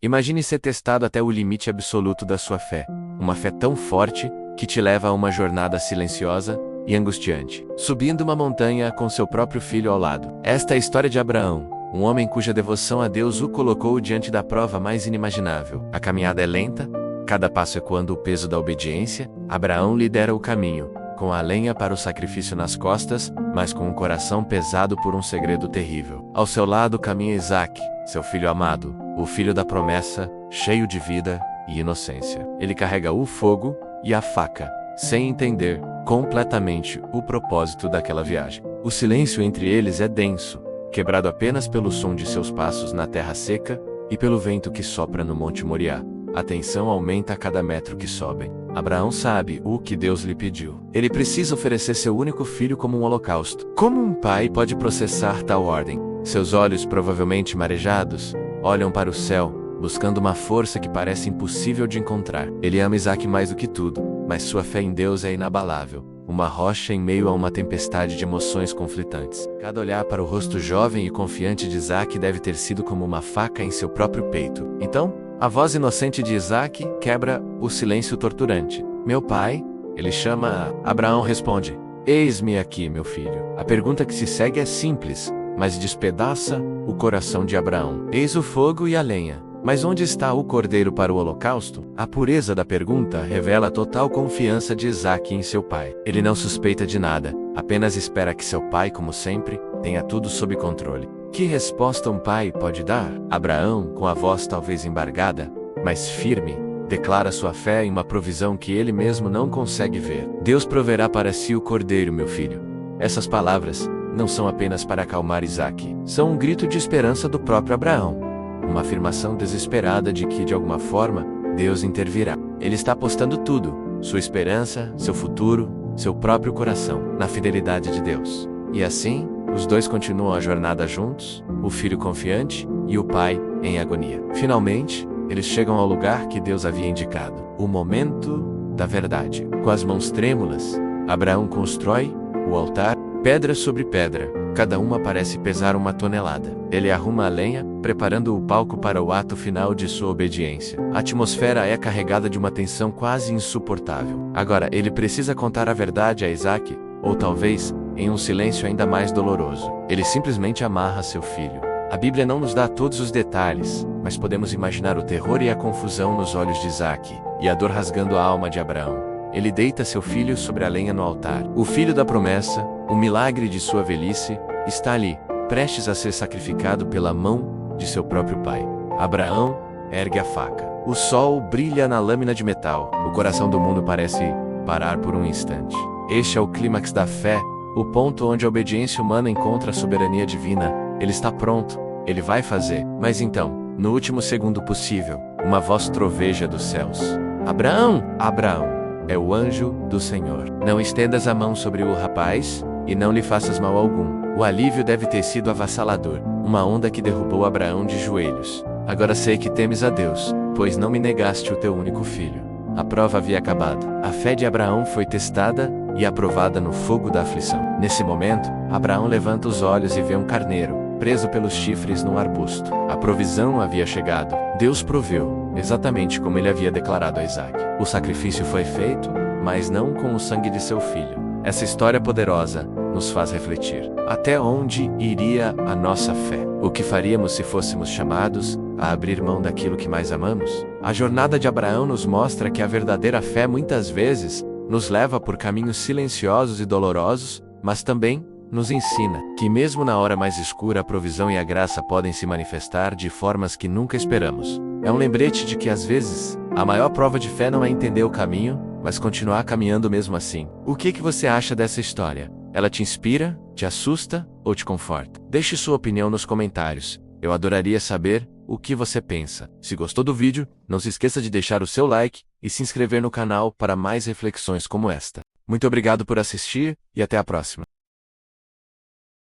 Imagine ser testado até o limite absoluto da sua fé. Uma fé tão forte que te leva a uma jornada silenciosa e angustiante, subindo uma montanha com seu próprio filho ao lado. Esta é a história de Abraão, um homem cuja devoção a Deus o colocou diante da prova mais inimaginável. A caminhada é lenta, cada passo ecoando o peso da obediência. Abraão lidera o caminho, com a lenha para o sacrifício nas costas, mas com um coração pesado por um segredo terrível. Ao seu lado caminha Isaque, seu filho amado, o filho da promessa, cheio de vida e inocência. Ele carrega o fogo e a faca, sem entender completamente o propósito daquela viagem. O silêncio entre eles é denso, quebrado apenas pelo som de seus passos na terra seca e pelo vento que sopra no Monte Moriá. A tensão aumenta a cada metro que sobem. Abraão sabe o que Deus lhe pediu. Ele precisa oferecer seu único filho como um holocausto. Como um pai pode processar tal ordem? Seus olhos, provavelmente marejados, olham para o céu, buscando uma força que parece impossível de encontrar. Ele ama Isaque mais do que tudo, mas sua fé em Deus é inabalável, uma rocha em meio a uma tempestade de emoções conflitantes. Cada olhar para o rosto jovem e confiante de Isaque deve ter sido como uma faca em seu próprio peito. Então, a voz inocente de Isaque quebra o silêncio torturante. Meu pai? Ele chama. Abraão responde: Eis-me aqui, meu filho. A pergunta que se segue é simples, mas despedaça o coração de Abraão. Eis o fogo e a lenha. Mas onde está o cordeiro para o holocausto? A pureza da pergunta revela a total confiança de Isaque em seu pai. Ele não suspeita de nada, apenas espera que seu pai, como sempre, tenha tudo sob controle. Que resposta um pai pode dar? Abraão, com a voz talvez embargada, mas firme, declara sua fé em uma provisão que ele mesmo não consegue ver. Deus proverá para si o cordeiro, meu filho. Essas palavras não são apenas para acalmar Isaque, são um grito de esperança do próprio Abraão. Uma afirmação desesperada de que, de alguma forma, Deus intervirá. Ele está apostando tudo, sua esperança, seu futuro, seu próprio coração, na fidelidade de Deus. E assim, os dois continuam a jornada juntos, o filho confiante e o pai em agonia. Finalmente, eles chegam ao lugar que Deus havia indicado, o momento da verdade. Com as mãos trêmulas, Abraão constrói o altar, pedra sobre pedra. Cada uma parece pesar 1 tonelada. Ele arruma a lenha, preparando o palco para o ato final de sua obediência. A atmosfera é carregada de uma tensão quase insuportável. Agora, ele precisa contar a verdade a Isaque, ou talvez, em um silêncio ainda mais doloroso. Ele simplesmente amarra seu filho. A Bíblia não nos dá todos os detalhes, mas podemos imaginar o terror e a confusão nos olhos de Isaque, e a dor rasgando a alma de Abraão. Ele deita seu filho sobre a lenha no altar. O filho da promessa, o milagre de sua velhice, está ali, prestes a ser sacrificado pela mão de seu próprio pai. Abraão ergue a faca. O sol brilha na lâmina de metal. O coração do mundo parece parar por um instante. Este é o clímax da fé, o ponto onde a obediência humana encontra a soberania divina. Ele está pronto, ele vai fazer. Mas então, no último segundo possível, uma voz troveja dos céus. Abraão! Abraão! É o anjo do Senhor. Não estendas a mão sobre o rapaz, e não lhe faças mal algum. O alívio deve ter sido avassalador, uma onda que derrubou Abraão de joelhos. Agora sei que temes a Deus, pois não me negaste o teu único filho. A prova havia acabado. A fé de Abraão foi testada e aprovada no fogo da aflição. Nesse momento, Abraão levanta os olhos e vê um carneiro, preso pelos chifres num arbusto. A provisão havia chegado. Deus proveu, exatamente como ele havia declarado a Isaque. O sacrifício foi feito, mas não com o sangue de seu filho. Essa história poderosa nos faz refletir. Até onde iria a nossa fé? O que faríamos se fôssemos chamados a abrir mão daquilo que mais amamos? A jornada de Abraão nos mostra que a verdadeira fé muitas vezes nos leva por caminhos silenciosos e dolorosos, mas também nos ensina que mesmo na hora mais escura a provisão e a graça podem se manifestar de formas que nunca esperamos. É um lembrete de que às vezes, a maior prova de fé não é entender o caminho, mas continuar caminhando mesmo assim. O que você acha dessa história? Ela te inspira, te assusta ou te conforta? Deixe sua opinião nos comentários. Eu adoraria saber o que você pensa. Se gostou do vídeo, não se esqueça de deixar o seu like e se inscrever no canal para mais reflexões como esta. Muito obrigado por assistir e até a próxima.